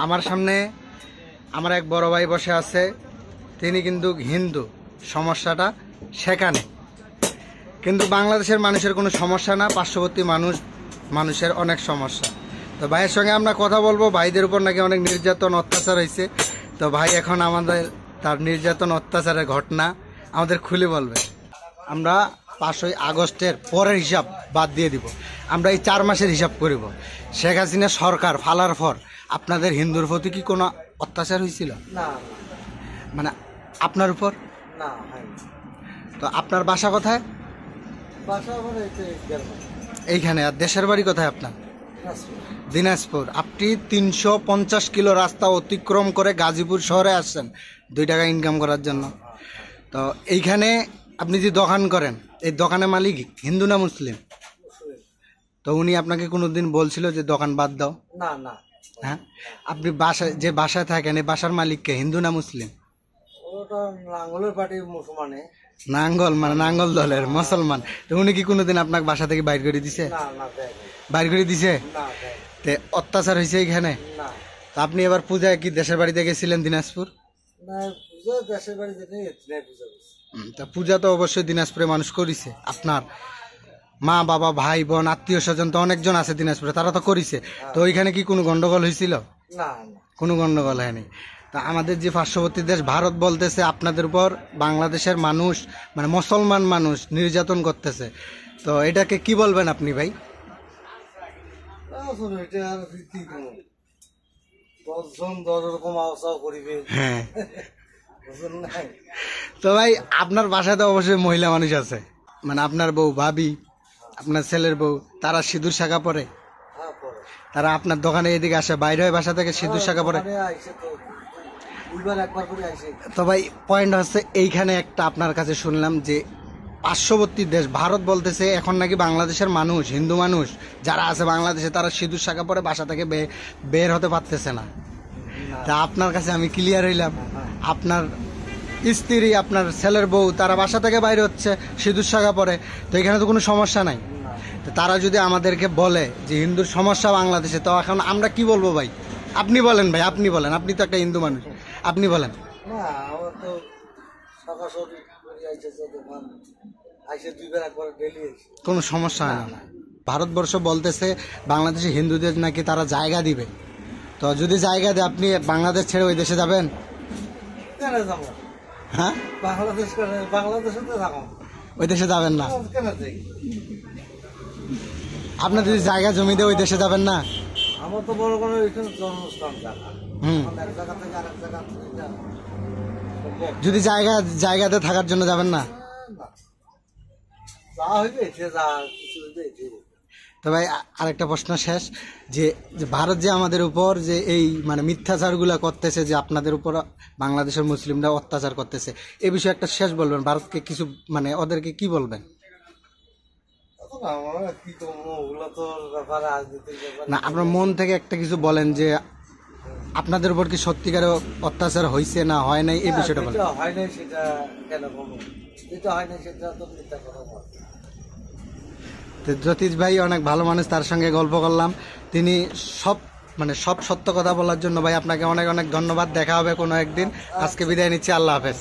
আমার সামনে আমার এক বড় ভাই বসে আছে, তিনি কিন্তু হিন্দু, সমস্যাটা সেখানে। কিন্তু বাংলাদেশের মানুষের কোনো সমস্যা না, পার্শ্ববর্তী মানুষের অনেক সমস্যা। তো ভাইয়ের সঙ্গে আমরা কথা বলবো, ভাইদের উপর নাকি অনেক নির্যাতন অত্যাচার হয়েছে। তো ভাই এখন আমাদের তার নির্যাতন অত্যাচারের ঘটনা আমাদের খুলে বলবে। আমরা 5ই আগস্টের পরের হিসাব বাদ দিয়ে দিব, আমরা এই 4 মাসের হিসাব করিব। শেখ হাসিনা সরকার ফালার পর আপনাদের হিন্দুর প্রতি কি কোনো অত্যাচার হয়েছিল? না, মানে আপনার উপর না। তো আপনার বাসা কোথায়? বাসা এইখানে। আর দেশের বাড়ি কোথায় আপনার? দিনাজপুর। আপনি 350 কিলো রাস্তা অতিক্রম করে গাজীপুর শহরে আসছেন 2 টাকা ইনকাম করার জন্য। তো এইখানে আপনি যে দোকান করেন, এই দোকানের মালিক হিন্দু না মুসলিম? তো উনি আপনাকে কোনোদিন বলছিল যে দোকান বাদ দাও? না, না। হ্যাঁ, আপনি বাসায় থাকেন, এই বাসার মালিককে হিন্দু না মুসলিম? ওটা নাঙ্গলের পার্টি মুসলমানে। নাঙ্গল মানে নাঙ্গল দলের মুসলমান। তো উনি কি কোনোদিন আপনাকে বাসা থেকে বাইর করে দিছে? না, না, বাইর করে দিছে? না। তে অত্যাচার হয়েছে এইখানে? না। তো আপনি এবার পূজায় কি দেশের বাড়িতে গেছিলেন দিনাজপুর? না, পূজা দেশের বাড়িতে নেই, পূজা। তা পূজা তো অবশ্যই দিনাজপুরে মানুষ করিছে, আপনার মা বাবা ভাই বোন আত্মীয় স্বজন তো অনেকজন আছে দিনাজপুরে, তারা তো করিছে। তো ওইখানে কি কোনো গন্ডগোল হয়েছিল? না, কোনো গন্ডগোল হয়নি। তা আমাদের যে পার্শ্ববর্তী দেশ ভারত বলতেছে আপনাদের উপর বাংলাদেশের মানুষ মানে মুসলমান মানুষ নির্যাতন করতেছে। তো এটাকে কি বলবেন আপনি ভাই? হ্যাঁ। তো ভাই আপনার বাসায় তো অবশ্যই মহিলা মানুষ আছে, মানে আপনার বউ, ভাবি, আপনার ছেলের বউ, তারা সিঁদুর শাখা পরে? তারা আপনার দোকানে এদিকে আসে, বাইরে হয় বাসা থেকে সিঁদুর শাখা পরে? তো ভাই পয়েন্ট হচ্ছে এইখানে একটা আপনার কাছে শুনলাম যে পার্শ্ববর্তী দেশ ভারত বলতেছে এখন নাকি বাংলাদেশের মানুষ, হিন্দু মানুষ যারা আছে বাংলাদেশে, তারা সিঁদুর শাখা পরে বাসা থেকে বের হতে পারতেছে না। তা আপনার কাছে আমি ক্লিয়ার হইলাম, আপনার স্ত্রী, আপনার ছেলের বউ, তারা বাসা থেকে বাইরে হচ্ছে সিঁদুর শাখা পরে, তো এখানে তো কোনো সমস্যা নাই। তো তারা যদি আমাদেরকে বলে যে হিন্দুর সমস্যা বাংলাদেশে, তো এখন আমরা কি বলবো ভাই? আপনি বলেন ভাই, আপনি বলেন, আপনি তো একটা হিন্দু মানুষ, আপনি বলেন। কোনো সমস্যা হয় না। ভারতবর্ষ বলতেছে বাংলাদেশে হিন্দুদের নাকি তারা জায়গা দিবে। তো যদি জায়গা দেয় আপনি বাংলাদেশ ছেড়ে ওই দেশে যাবেন? হ্যাঁ, ওই দেশে যাবেন না? আপনার যদি জায়গা জমি দেয় ওই দেশে যাবেন না? আমার তো বড় কোনো জন্মস্থান জায়গা। এক জায়গা থেকে আরেক জায়গা যদি জায়গাতে থাকার জন্য যাবেন না? তো ভাই আরেকটা প্রশ্ন শেষ, যে ভারত যে আমাদের উপর যে এই মানে মিথ্যাচারগুলো করতেছে, যে আপনাদের উপর বাংলাদেশের মুসলিমরা অত্যাচার করতেছে, এই বিষয়ে একটা শেষ বলবেন, ভারতকে কিছু মানে ওদেরকে কি বলবেন? না, আপনার মন থেকে একটা কিছু বলেন যে আপনাদের উপর কি সত্যিকার অত্যাচার হয়েছে না হয় নাই, এই বিষয়টা বলেন। হয় নাই সেটা কেন বলবো, যেটা হয় নাই সেটা তো মিথ্যা কথা বল। তো জ্যোতিষ ভাই অনেক ভালো মানুষ, তার সঙ্গে গল্প করলাম, তিনি সব সত্য কথা বলার জন্য ভাই আপনাকে অনেক অনেক ধন্যবাদ। দেখা হবে কোনো একদিন। আজকে বিদায় নিচ্ছি, আল্লাহ হাফেজ।